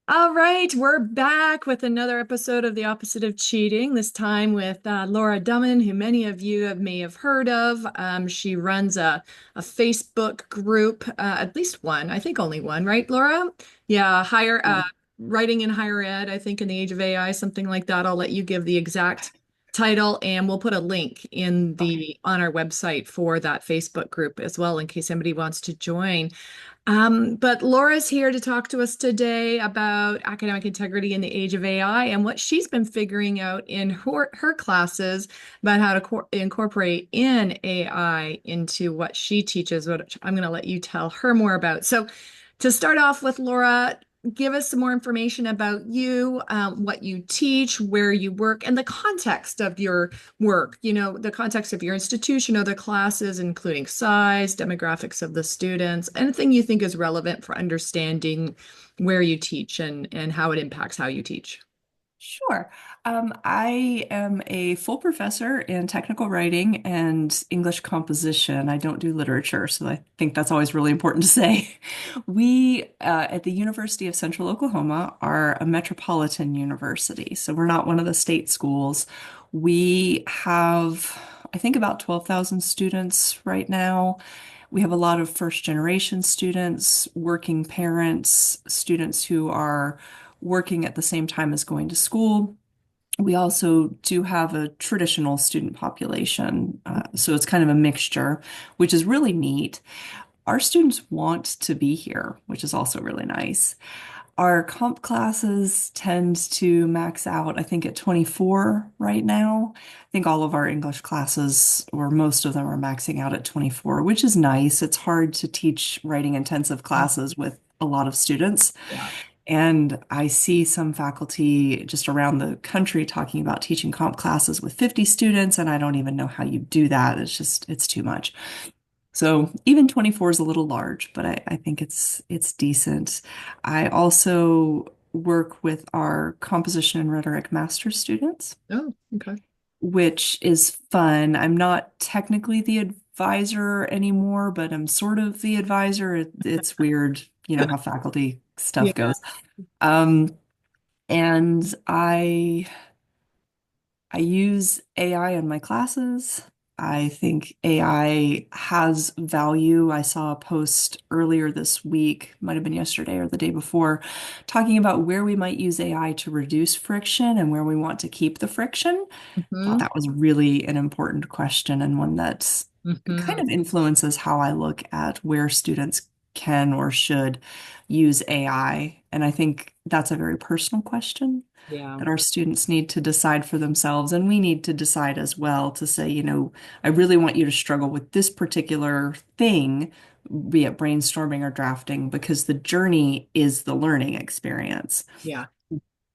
All right, we're back with another episode of The Opposite of Cheating, this time with Laura Dumin, who many of you may have heard of. She runs a Facebook group, at least one, I think only one, right, Laura? Yeah, higher writing in higher ed, I think in the age of AI, something like that. I'll let you give the exact title, and we'll put a link in Okay. the on our website for that Facebook group as well, in case anybody wants to join. But Laura's here to talk to us today about academic integrity in the age of AI and what she's been figuring out in her classes about how to incorporate in AI into what she teaches, which I'm going to let you tell her more about. So, to start off with, Laura, give us some more information about you, what you teach, where you work, and the context of your work, the context of your institution or the classes, including size, demographics of the students, anything you think is relevant for understanding where you teach and how it impacts how you teach. Sure. I am a full professor in technical writing and English composition. I don't do literature, so I think that's always really important to say. We at the University of Central Oklahoma are a metropolitan university, so we're not one of the state schools. We have, I think, about 12,000 students right now. We have a lot of first generation students, working parents, students who are working at the same time as going to school. We also do have a traditional student population, so it's kind of a mixture, which is really neat. Our students want to be here, which is also really nice. Our comp classes tend to max out, I think, at 24 right now. I think all of our English classes, or most of them, are maxing out at 24, which is nice. It's hard to teach writing intensive classes with a lot of students. Yeah. And I see some faculty just around the country talking about teaching comp classes with 50 students, and I don't even know how you do that. It's too much. So even 24 is a little large, but I think it's decent. I also work with our composition and rhetoric master students, Oh, okay. which is fun. I'm not technically the advisor anymore, but I'm sort of the advisor. It's weird, how faculty Yeah. stuff goes. Um, and I use AI in my classes. I think AI has value. I saw a post earlier this week, might have been yesterday or the day before, talking about where we might use AI to reduce friction and where we want to keep the friction. Thought Hmm. that was really an important question and one that kind Hmm. of influences how I look at where students can or should use AI. And I think that's a very personal question Yeah. that our students need to decide for themselves. And we need to decide as well to say, I really want you to struggle with this particular thing, be it brainstorming or drafting, because the journey is the learning experience. Yeah.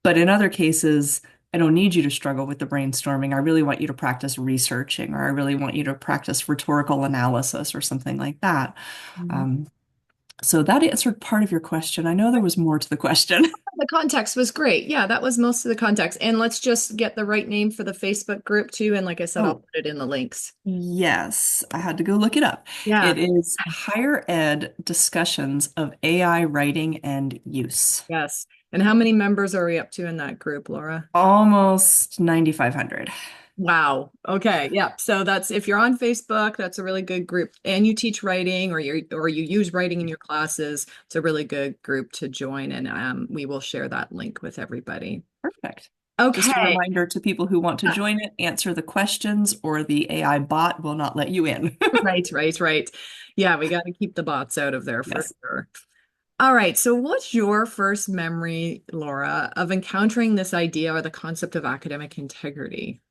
But in other cases, I don't need you to struggle with the brainstorming. I really want you to practice researching, or I really want you to practice rhetorical analysis or something like that. Mhm. Um, so that answered part of your question. I know there was more to the question. The context was great. Yeah, that was most of the context. And let's just get the right name for the Facebook group too. And like I said, I'll Oh, put it in the links. yes, I had to go look it up. Yeah. It is Higher Ed Discussions of AI Writing and Use. Yes. And how many members are we up to in that group, Laura? Almost 9,500. Wow. Okay. Yeah. So that's if you're on Facebook, that's a really good group. And you teach writing or you use writing in your classes, it's a really good group to join. And we will share that link with everybody. Perfect. Just a Okay. reminder to people who want to join it, answer the questions, or the AI bot will not let you in. Right, right, right. Yeah, we got to keep the bots out of there for Yes. sure. All right. So, what's your first memory, Laura, of encountering this idea or the concept of academic integrity?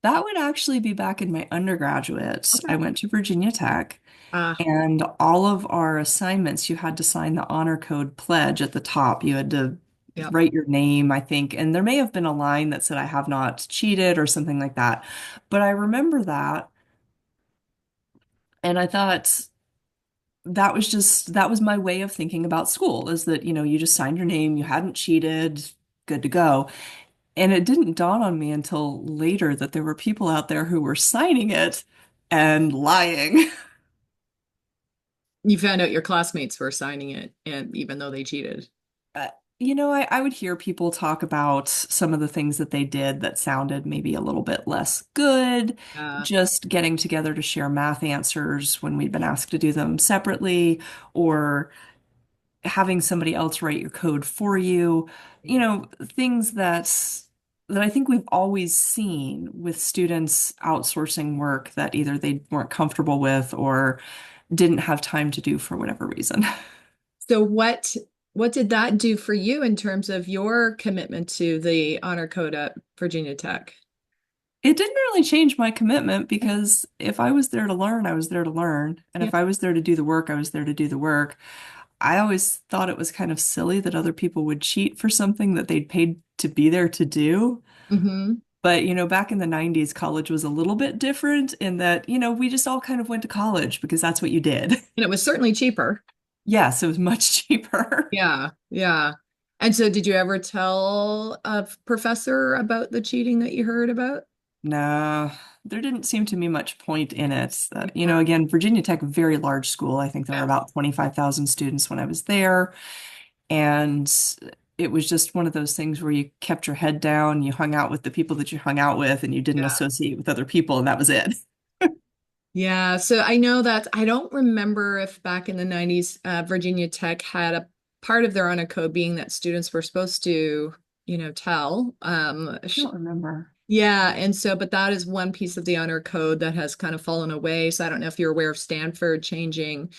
That would actually be back in my undergraduate. Okay. I went to Virginia Tech, Ah, and all of our assignments, you had to sign the honor code pledge at the top. You had to yep. write your name, I think, and there may have been a line that said, I have not cheated or something like that. But I remember that, and I thought that was my way of thinking about school, is that, you just signed your name, you hadn't cheated, good to go. And it didn't dawn on me until later that there were people out there who were signing it and lying. You found out your classmates were signing it, and even though they cheated. Uh, I would hear people talk about some of the things that they did that sounded maybe a little bit less good, Uh, just getting together to share math answers when we'd been asked to do them separately, or having somebody else write your code for you, things that I think we've always seen with students outsourcing work that either they weren't comfortable with or didn't have time to do for whatever reason. so what did that do for you in terms of your commitment to the honor code at Virginia Tech? It didn't really change my commitment because if I was there to learn, I was there to learn. And Yeah. if I was there to do the work, I was there to do the work. I always thought it was kind of silly that other people would cheat for something that they'd paid to be there to do. Hmm. But, back in the 90s, college was a little bit different in that, we just all kind of went to college because that's what you did. And it was certainly cheaper. Yes, it was much cheaper. Yeah, yeah. And so did you ever tell a professor about the cheating that you heard about? No, there didn't seem to be much point in it. Yeah, Again, Virginia Tech, very large school. I think there were yeah. about 25,000 students when I was there. And it was just one of those things where you kept your head down, you hung out with the people that you hung out with, and you didn't Yeah. associate with other people, and that was it. Yeah, so I know that I don't remember if back in the 90s, Virginia Tech had a part of their honor code being that students were supposed to, tell. I don't remember. Yeah, and so, but that is one piece of the honor code that has kind of fallen away. So I don't know if you're aware of Stanford changing.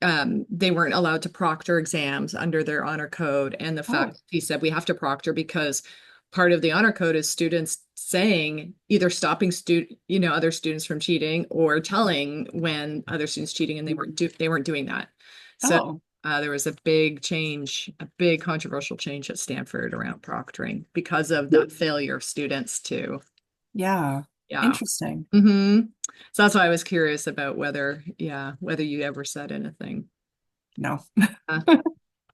They weren't allowed to proctor exams under their honor code, and the Oh, fact he said we have to proctor because part of the honor code is students saying either stopping other students from cheating or telling when other students cheating, and they weren't doing that. So oh, there was a big change, a big controversial change at Stanford around proctoring because of that failure of students to, yeah. yeah. Interesting. Hmm. So that's why I was curious about whether you ever said anything. No. Uh,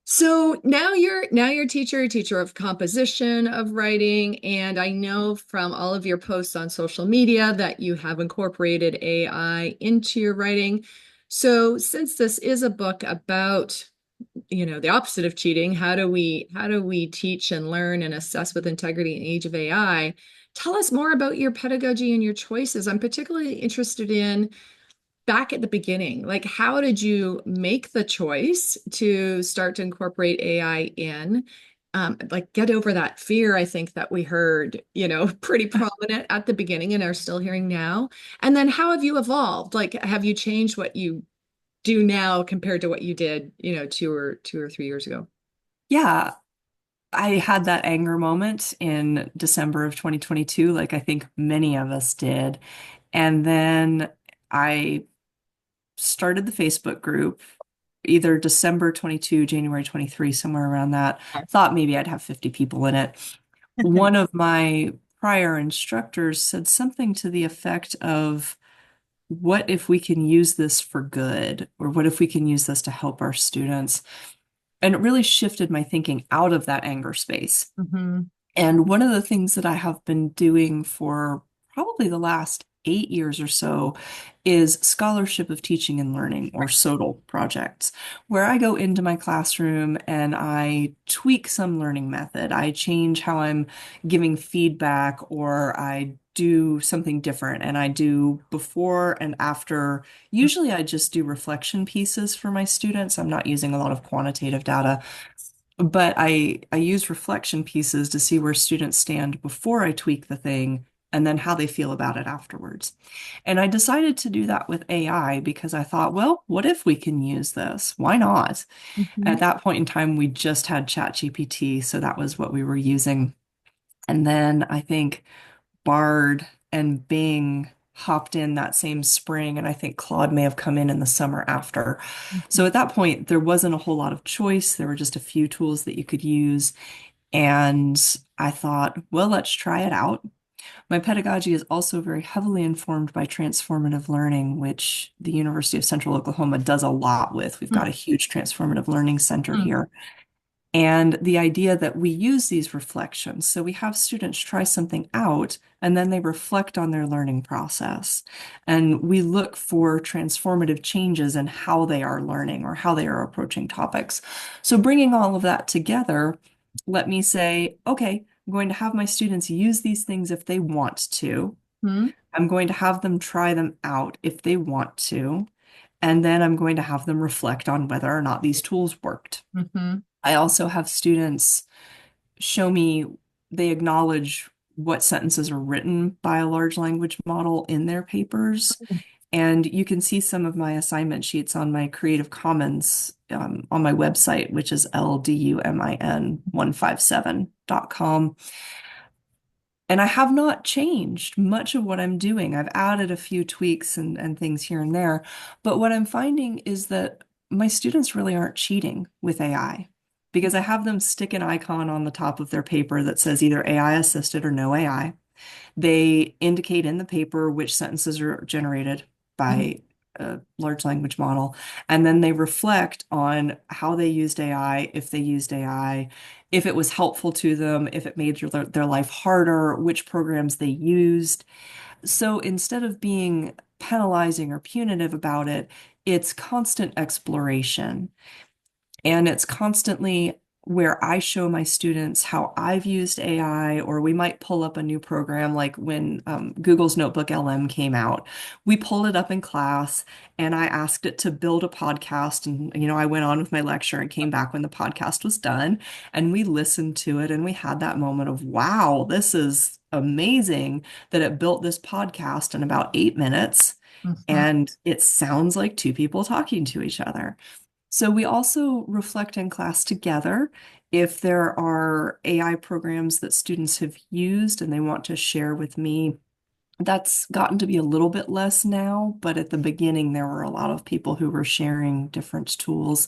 so now you're a teacher of composition, of writing, and I know from all of your posts on social media that you have incorporated AI into your writing. So since this is a book about the opposite of cheating, how do we teach and learn and assess with integrity in the age of AI? Tell us more about your pedagogy and your choices. I'm particularly interested in back at the beginning, like how did you make the choice to start to incorporate AI in? Like get over that fear, I think that we heard, pretty prominent at the beginning and are still hearing now. And then how have you evolved? Like, have you changed what you do now compared to what you did, 2 or 3 years ago? Yeah, I had that anger moment in December of 2022, like I think many of us did. And then I started the Facebook group either December 22, January 23, somewhere around that. Thought maybe I'd have 50 people in it. One of my prior instructors said something to the effect of, what if we can use this for good? Or what if we can use this to help our students? And it really shifted my thinking out of that anger space. Hmm. And one of the things that I have been doing for probably the last 8 years or so is scholarship of teaching and learning, or SOTL projects, where I go into my classroom and I tweak some learning method. I change how I'm giving feedback, or I do something different, and I do before and after. Usually I just do reflection pieces for my students. I'm not using a lot of quantitative data. But I use reflection pieces to see where students stand before I tweak the thing and then how they feel about it afterwards. And I decided to do that with AI because I thought, well, what if we can use this? Why not? Hmm. At that point in time, we just had ChatGPT, so that was what we were using. And then I think Bard and Bing hopped in that same spring, and I think Claude may have come in the summer after. So at that point, there wasn't a whole lot of choice. There were just a few tools that you could use. And I thought, well, let's try it out. My pedagogy is also very heavily informed by transformative learning, which the University of Central Oklahoma does a lot with. We've got a huge transformative learning center here. And the idea that we use these reflections. So we have students try something out and then they reflect on their learning process. And we look for transformative changes in how they are learning or how they are approaching topics. So bringing all of that together, let me say, okay, I'm going to have my students use these things if they want to. Hmm. I'm going to have them try them out if they want to. And then I'm going to have them reflect on whether or not these tools worked. Hmm. I also have students show me they acknowledge what sentences are written by a large language model in their papers. And you can see some of my assignment sheets on my Creative Commons on my website, which is LDUMIN157.com. And I have not changed much of what I'm doing. I've added a few tweaks and things here and there. But what I'm finding is that my students really aren't cheating with AI because I have them stick an icon on the top of their paper that says either AI assisted or no AI. They indicate in the paper which sentences are generated by a large language model, and then they reflect on how they used AI, if they used AI, if it was helpful to them, if it made their life harder, which programs they used. So instead of being penalizing or punitive about it, it's constant exploration. And it's constantly where I show my students how I've used AI, or we might pull up a new program like when Google's Notebook LM came out. We pulled it up in class and I asked it to build a podcast. And, I went on with my lecture and came back when the podcast was done. And we listened to it and we had that moment of, wow, this is amazing that it built this podcast in about 8 minutes. Hmm. And it sounds like two people talking to each other. So we also reflect in class together if there are AI programs that students have used and they want to share with me. That's gotten to be a little bit less now, but at the beginning, there were a lot of people who were sharing different tools.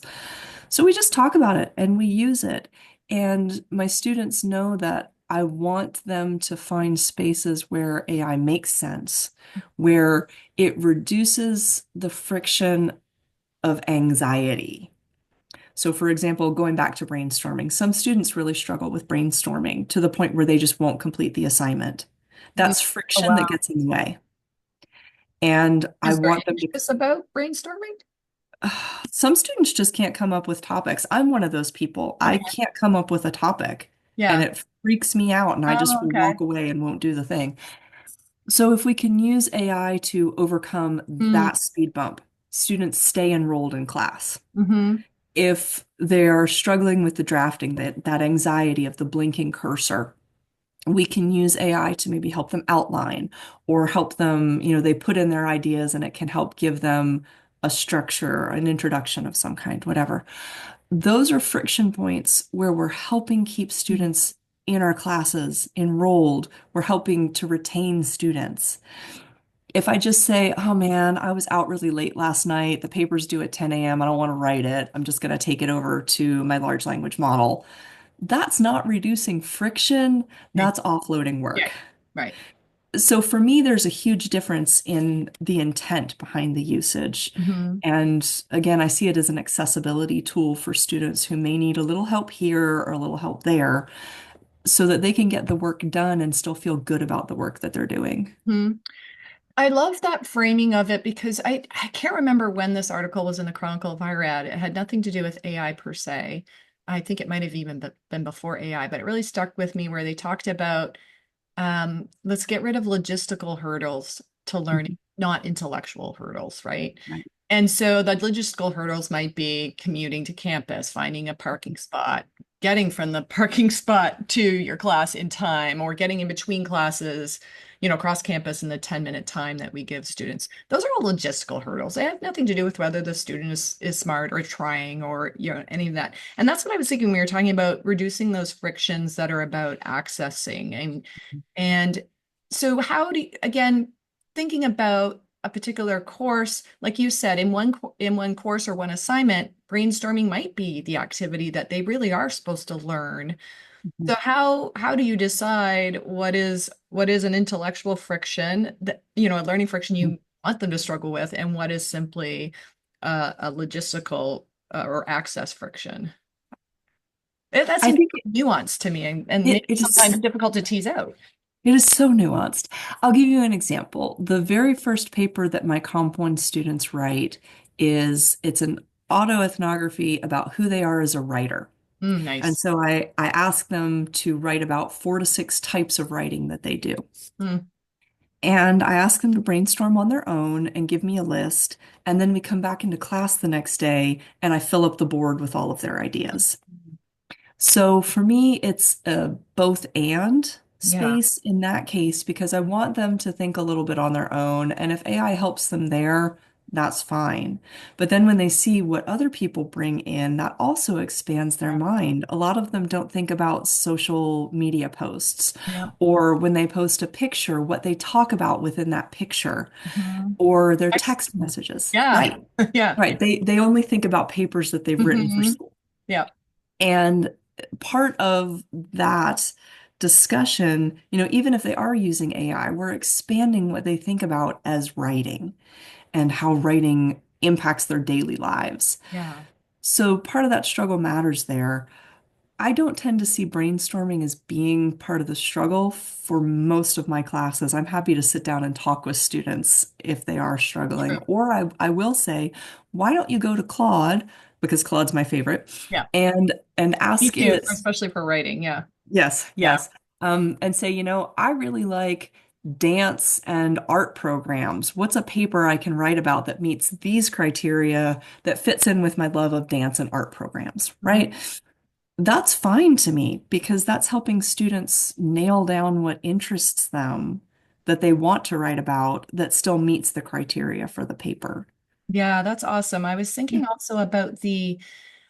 So we just talk about it and we use it. And my students know that I want them to find spaces where AI makes sense, where it reduces the friction of anxiety. So, for example, going back to brainstorming, some students really struggle with brainstorming to the point where they just won't complete the assignment. Mm. That's Oh, friction that wow. gets in the way. And I Is very want them to, anxious about brainstorming? some students just can't come up with topics. I'm one of those people. I Okay. can't come up with a topic and Yeah. it freaks me out and I just Oh, will okay. walk away and won't do the thing. So, if we can use AI to overcome Mm. that speed bump, students stay enrolled in class. Hmm. If they're struggling with the drafting, that anxiety of the blinking cursor, we can use AI to maybe help them outline or help them, they put in their ideas and it can help give them a structure, an introduction of some kind, whatever. Those are friction points where we're helping keep students in our classes enrolled. We're helping to retain students. If I just say, oh man, I was out really late last night, the paper's due at 10 a.m., I don't want to write it, I'm just going to take it over to my large language model. That's not reducing friction, Okay. that's offloading Yeah. work. Right. So for me, there's a huge difference in the intent behind the usage. Hmm. And again, I see it as an accessibility tool for students who may need a little help here or a little help there so that they can get the work done and still feel good about the work that they're doing. Hmm. I love that framing of it because I can't remember when this article was in the Chronicle of Higher Ed. It had nothing to do with AI per se. I think it might have even been before AI, but it really stuck with me where they talked about let's get rid of logistical hurdles to learning, Mhm. not intellectual hurdles, right? Right. And so the logistical hurdles might be commuting to campus, finding a parking spot, getting from the parking spot to your class in time, or getting in between classes, cross campus in the 10-minute time that we give students. Those are all logistical hurdles. They have nothing to do with whether the student is smart or trying or any of that. And that's what I was thinking when we were talking about reducing those frictions that are about accessing and so how do you, again, thinking about a particular course, like you said, in one course or one assignment, brainstorming might be the activity that they really are supposed to learn. Mhm. So how do you decide what is an intellectual friction that, a learning friction you want them to struggle with, and what is simply a logistical or access friction? That I seems think nuanced to me and maybe it sometimes is. difficult to tease out. It is so nuanced. I'll give you an example. The very first paper that my Comp 1 students write it's an autoethnography about who they are as a writer. And Nice. so I ask them to write about 4 to 6 types of writing that they do. Mm. And I ask them to brainstorm on their own and give me a list. And then we come back into class the next day and I fill up the board with all of their ideas. So for me, it's a both and Yeah. space in that case because I want them to think a little bit on their own. And if AI helps them there, that's fine. But then when they see what other people bring in, that also expands their Yeah. mind. A lot of them don't think about social media posts Yeah. or when they post a picture, what they talk about within that picture Mhm. or their Ex- text messages. Yeah. Right. Yeah. Right. They only think about papers that they've written for Hmm. school. Yeah. And part of that discussion, even if they are using AI, we're expanding what they think about as writing and how writing impacts their daily lives. Yeah. So part of that struggle matters there. I don't tend to see brainstorming as being part of the struggle for most of my classes. I'm happy to sit down and talk with students if they are struggling. True. Or I will say, why don't you go to Claude, because Claude's my favorite, Yeah. and Me ask too, it, especially for writing. Yeah. yes, Yeah. yes, and say, I really like dance and art programs. What's a paper I can write about that meets these criteria that fits in with my love of dance and art programs, Mhm. right? That's fine to me because that's helping students nail down what interests them that they want to write about that still meets the criteria for the paper. Yeah, that's awesome. I was thinking also about the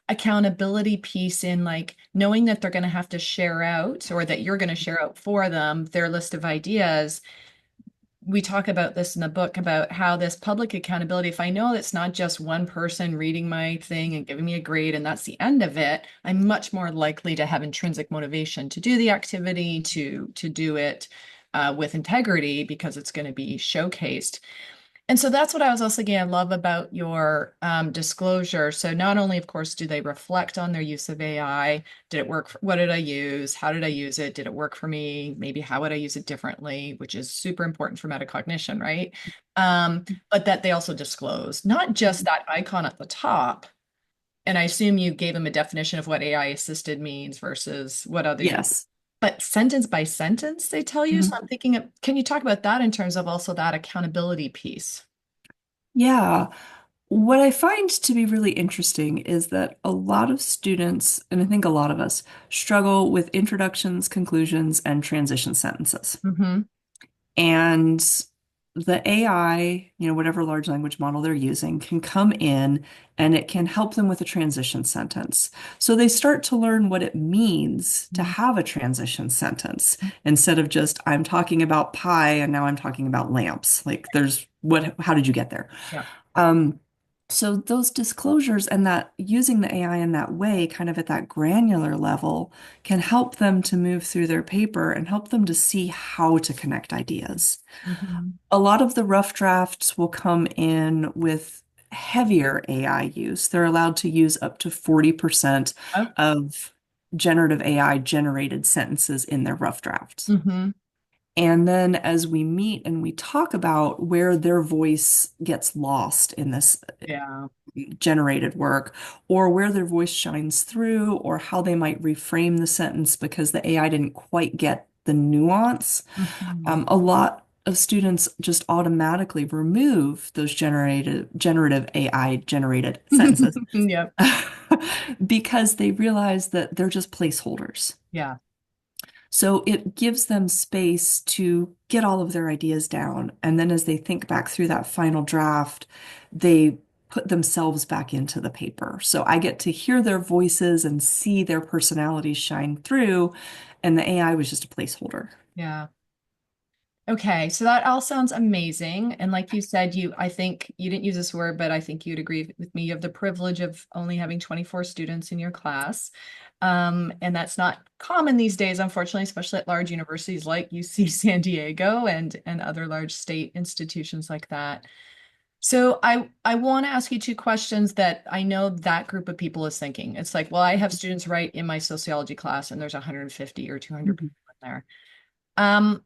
accountability piece in like knowing that they're going to have to share out or that you're going to share out for them their list of ideas. We talk about this in the book about how this public accountability, if I know it's not just one person reading my thing and giving me a grade and that's the end of it, I'm much more likely to have intrinsic motivation to do the activity, to do it with integrity because it's going to be showcased. And so that's what I was also thinking I love about your disclosure. So not only, of course, do they reflect on their use of AI, did it work? What did I use? How did I use it? Did it work for me? Maybe how would I use it differently, which is super important for metacognition, right? But that they also disclose not just that icon at the top. And I assume you gave them a definition of what AI assisted means versus what other you, Yes. but sentence by sentence, they tell you. So Mhm. I'm thinking, can you talk about that in terms of also that accountability piece? Yeah. What I find to be really interesting is that a lot of students, and I think a lot of us, struggle with introductions, conclusions, and transition sentences. Hmm. And the AI, whatever large language model they're using, can come in and it can help them with a transition sentence. So they start to learn what it means to have a transition sentence instead of just, I'm talking about pie and now I'm talking about lamps. Like how did you get there? Yeah. Um, so those disclosures and that using the AI in that way, kind of at that granular level, can help them to move through their paper and help them to see how to connect ideas. Hmm. A lot of the rough drafts will come in with heavier AI use. They're allowed to use up to 40% Oh. of generative AI generated sentences in their rough drafts. Hmm. And then as we meet and we talk about where their voice gets lost in this Yeah. generated work, or where their voice shines through, or how they might reframe the sentence because the AI didn't quite get the nuance, Hmm. a lot of students just automatically remove those generative AI generated sentences Yep. because they realize that they're just placeholders. Yeah. So it gives them space to get all of their ideas down. And then as they think back through that final draft, they put themselves back into the paper. So I get to hear their voices and see their personalities shine through. And the AI was just a placeholder. Yeah. Okay, so that all sounds amazing. And like you said, I think you didn't use this word, but I think you'd agree with me. You have the privilege of only having 24 students in your class. And that's not common these days, unfortunately, especially at large universities like UC San Diego and other large state institutions like that. So I want to ask you two questions that I know that group of people is thinking. It's like, well, I have students write in my sociology class and there's 150 or 200 people Mhm. in there. Um,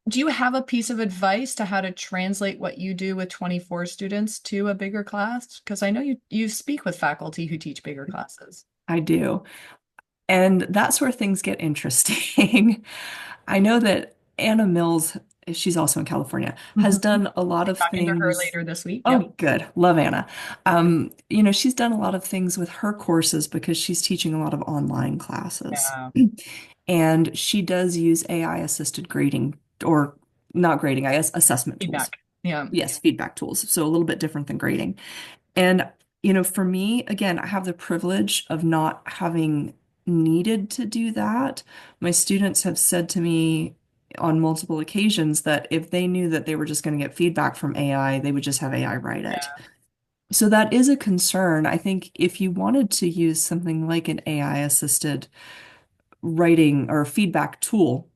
do you have a piece of advice to how to translate what you do with 24 students to a bigger class? Because I know you speak with faculty who teach bigger classes. I do. And that's where things get interesting. I know that Anna Mills, she's also in California, has Mhm. done a lot of Talking to her things. later this week. Yep. Oh, good. Love Anna. She's done a lot of things with her courses because she's teaching a lot of online classes. Yeah. And she does use AI assisted grading or not grading, I guess, assessment tools. Feedback. Yeah. Yes, feedback tools. So a little bit different than grading. And, for me, again, I have the privilege of not having needed to do that. My students have said to me on multiple occasions that if they knew that they were just going to get feedback from AI, they would just have AI write it. Yeah. So that is a concern. I think if you wanted to use something like an AI assisted writing or feedback tool,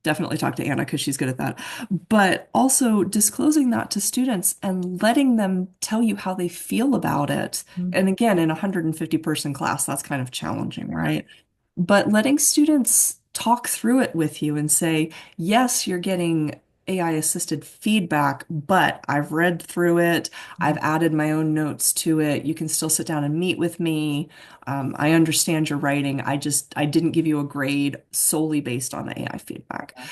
definitely talk to Anna because she's good at that. But also disclosing that to students and letting them tell you how they feel about it. Mhm. And again, in a 150 person class, that's kind of challenging, right? But letting students talk through it with you and say, yes, you're getting AI assisted feedback, but I've read through it. I've added my own notes to it. You can still sit down and meet with me. I understand your writing. I didn't give you a grade solely based on the AI feedback. Yeah.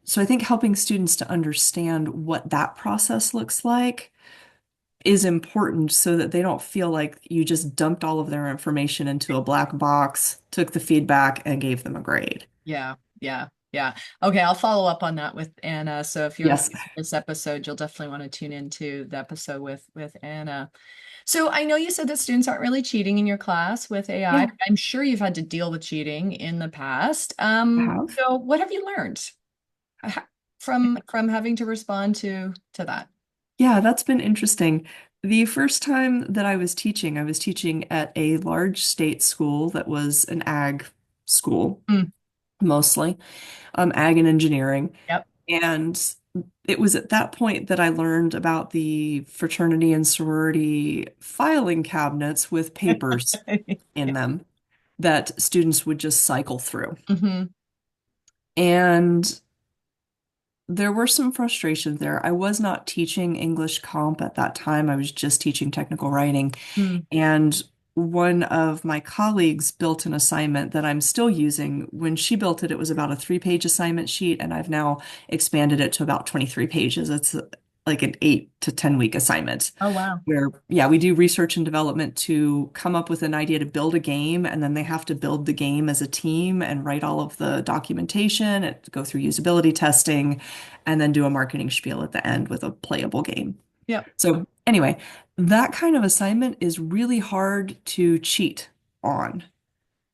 So I think helping students to understand what that process looks like is important so that they don't feel like you just dumped all of their information into a black box, took the feedback, and gave them a grade. Yeah, yeah, yeah. Okay, I'll follow up on that with Anna. So if you're Yes. listening to this episode, you'll definitely want to tune into the episode with Anna. So I know you said that students aren't really cheating in your class with AI, Yeah, but I'm sure you've had to deal with cheating in the past. I have. So what have you learned from having to respond to that? Yeah, that's been interesting. The first time that I was teaching at a large state school that was an ag school, Mm, mostly, ag and engineering. yep. And it was at that point that I learned about the fraternity and sorority filing cabinets with papers in Yeah. them that students would just cycle through. Hmm. And there were some frustrations there. I was not teaching English comp at that time. I was just teaching technical writing. Mm, And one of my colleagues built an assignment that I'm still using. When she built it, it was about a 3 page assignment sheet, and I've now expanded it to about 23 pages. It's like an 8 to 10 week assignment oh wow. where, yeah, we do research and development to come up with an idea to build a game, and then they have to build the game as a team and write all of the documentation and go through usability testing, and then do a marketing spiel at the end with a playable game. Yep. So, anyway, that kind of assignment is really hard to cheat on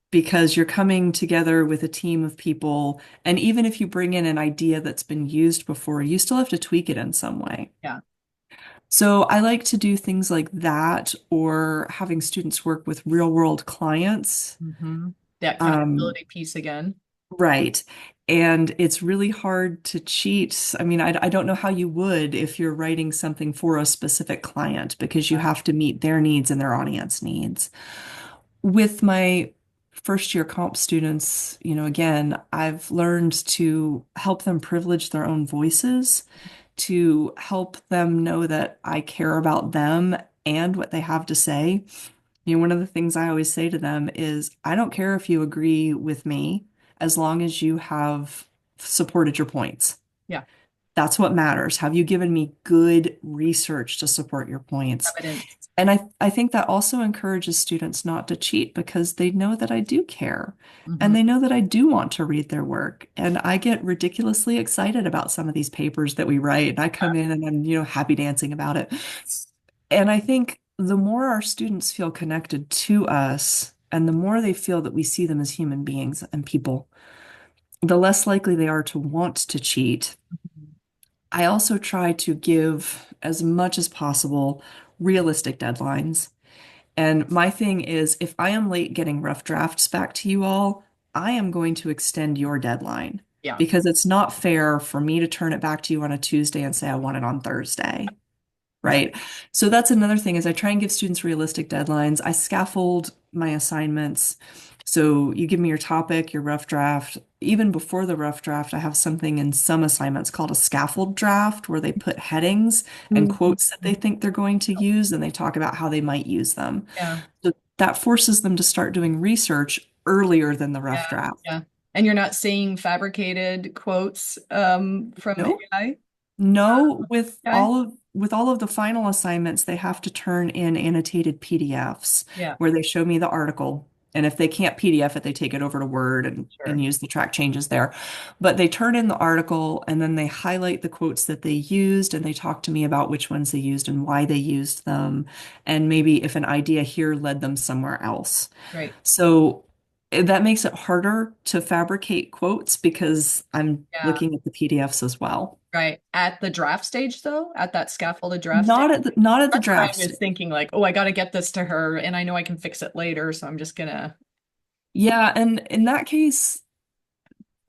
because you're coming together with a team of people. And even if you bring in an idea that's been used before, you still have to tweak it in some way. Yeah. So, I like to do things like that or having students work with real world clients. Hmm. The Um, accountability piece again. Right. And it's really hard to cheat. I mean, I don't know how you would if you're writing something for a specific client because you Yeah. have to meet their needs and their audience needs. With my first year comp students, again, I've learned to help them privilege their own voices, to help them know that I care about them and what they have to say. One of the things I always say to them is, I don't care if you agree with me as long as you have supported your points. Yeah. That's what matters. Have you given me good research to support your points? Evidence. And I think that also encourages students not to cheat because they know that I do care Hmm. and they know that I do want to read their work. And I get ridiculously excited about some of these papers that we write. And I come in and I'm, happy dancing about it. And I think the more our students feel connected to us and the more they feel that we see them as human beings and people, the less likely they are to want to cheat. I also try to give as much as possible realistic deadlines. And my thing is, if I am late getting rough drafts back to you all, I am going to extend your deadline Yeah. because it's not fair for me to turn it back to you on a Tuesday and say I want it on Thursday. right? So that's another thing is I try and give students realistic deadlines. I scaffold my assignments. So you give me your topic, your rough draft. Even before the rough draft, I have something in some assignments called a scaffold draft where they put headings and Mhm. quotes that they think they're going to use, and they talk about how they might use them. Yeah, So that forces them to start doing research earlier than the rough yeah, draft. yeah. And you're not seeing fabricated quotes from No, AI? no, Okay. with all of the final assignments, they have to turn in annotated PDFs Yeah, where they show me the article. And if they can't PDF it, they take it over to Word and sure. use the track changes there. But they turn in the article and then they highlight the quotes that they used and they talk to me about which ones they used and why they used them. And maybe if an idea here led them somewhere else. Right. So that makes it harder to fabricate quotes because I'm Yeah. looking at the PDFs as well. Right. At the draft stage, though, at that scaffolded draft stage, Not at the that's what I draft was stage. thinking, like, oh, I got to get this to her, and I know I can fix it later, so I'm just gonna, Yeah, and in that case,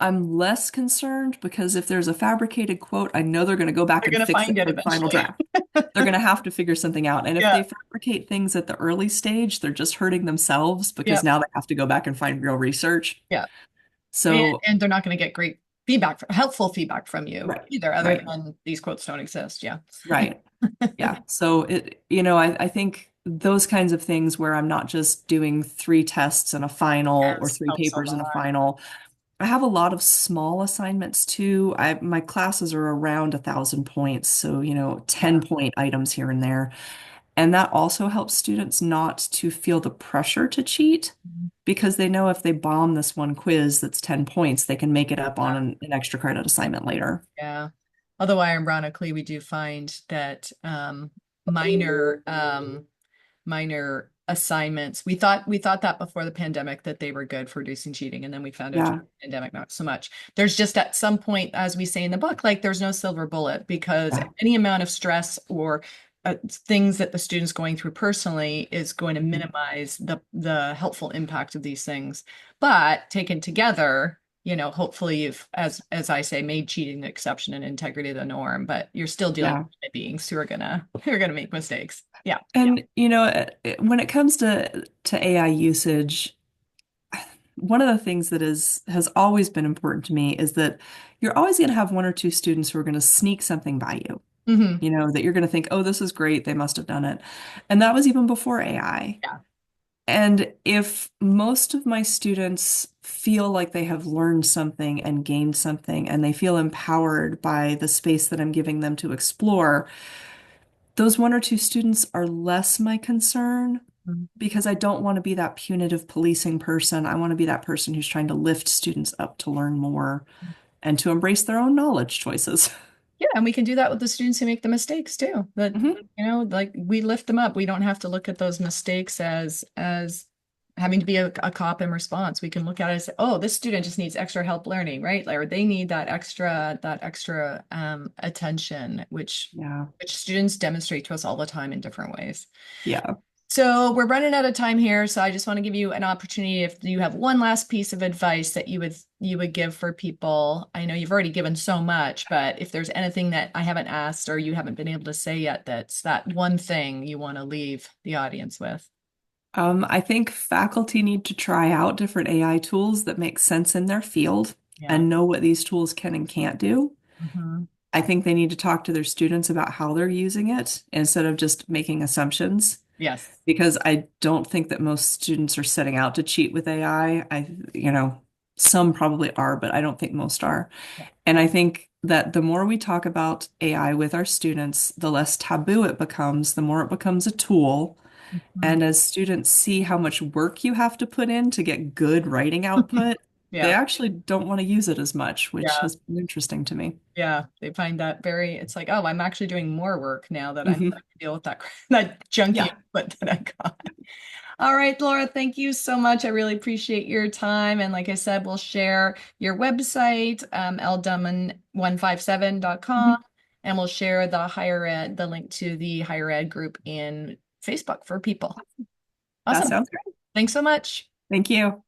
I'm less concerned because if there's a fabricated quote, I know they're going to go back they're and gonna fix it find it for the final eventually. draft. They're going to have to figure something out. And if Yeah. they fabricate things at the early stage, they're just hurting themselves because Yeah. now they have to go back and find real research. Yeah. So, And they're not going to get great feedback, helpful feedback from you right, either, other right, than these quotes don't exist. Yeah. right. Yeah. So I think those kinds of things where I'm not just doing three tests and a final or Yes, three helps a papers and a lot. final. I have a lot of small assignments too. My classes are around 1,000 points, so 10-point items here and there. And that also helps students not to feel the pressure to cheat because they know if they bomb this one quiz that's 10 points, they can make it up on an extra credit assignment later. Yeah. Although ironically, we do find that minor minor assignments. We thought that before the pandemic that they were good for reducing cheating, and then we found out during Yeah, the pandemic not so much. There's just at some point, as we say in the book, like there's no silver bullet because yeah. any amount of stress or things that the student's going through personally is going to minimize the helpful impact of these things. But taken together, hopefully you've, as I say, made cheating the exception and integrity the norm, but you're still dealing Yeah. with human beings who are gonna make mistakes. Yeah. And when it comes to AI usage, one of the things that has always been important to me is that you're always going to have one or two students who are going to sneak something by you. Hmm. That you're going to think, oh, this is great. They must have done it. And that was even before AI. Yeah. And if most of my students feel like they have learned something and gained something, and they feel empowered by the space that I'm giving them to explore, those one or two students are less my concern because I don't want to be that punitive policing person. I want to be that person who's trying to lift students up to learn more and to embrace their own knowledge choices. Yeah, and we can do that with the students who make the mistakes too. That, Mhm. like we lift them up. We don't have to look at those mistakes as having to be a cop in response. We can look at it as, oh, this student just needs extra help learning, right? Or they need that extra attention, which Yeah. which students demonstrate to us all the time in different ways. Yeah. So we're running out of time here, so I just want to give you an opportunity if you have one last piece of advice that you would give for people. I know you've already given so much, but if there's anything that I haven't asked or you haven't been able to say yet, that's that one thing you want to leave the audience with. I think faculty need to try out different AI tools that make sense in their field Yeah. and know what these tools can and can't do. Hmm. I think they need to talk to their students about how they're using it instead of just making assumptions, Yes. because I don't think that most students are setting out to cheat with AI. Some probably are, but I don't think most are. Yeah. And I think that the more we talk about AI with our students, the less taboo it becomes, the more it becomes a tool. Mhm. And as students see how much work you have to put in to get good writing output, they Yeah. actually don't want to use it as much, which Yeah. has been interesting to me. Yeah. They find that it's like, oh, I'm actually doing more work now that I'm Hmm. having to deal with that that junky Yeah, input that I got. All right, Laura, thank you so much. I really appreciate your time. And like I said, we'll share your website, ldumin157.com, mhm. and we'll share the link to the higher ed group in Facebook for people. That Awesome. sounds great. Thanks so much. Thank you.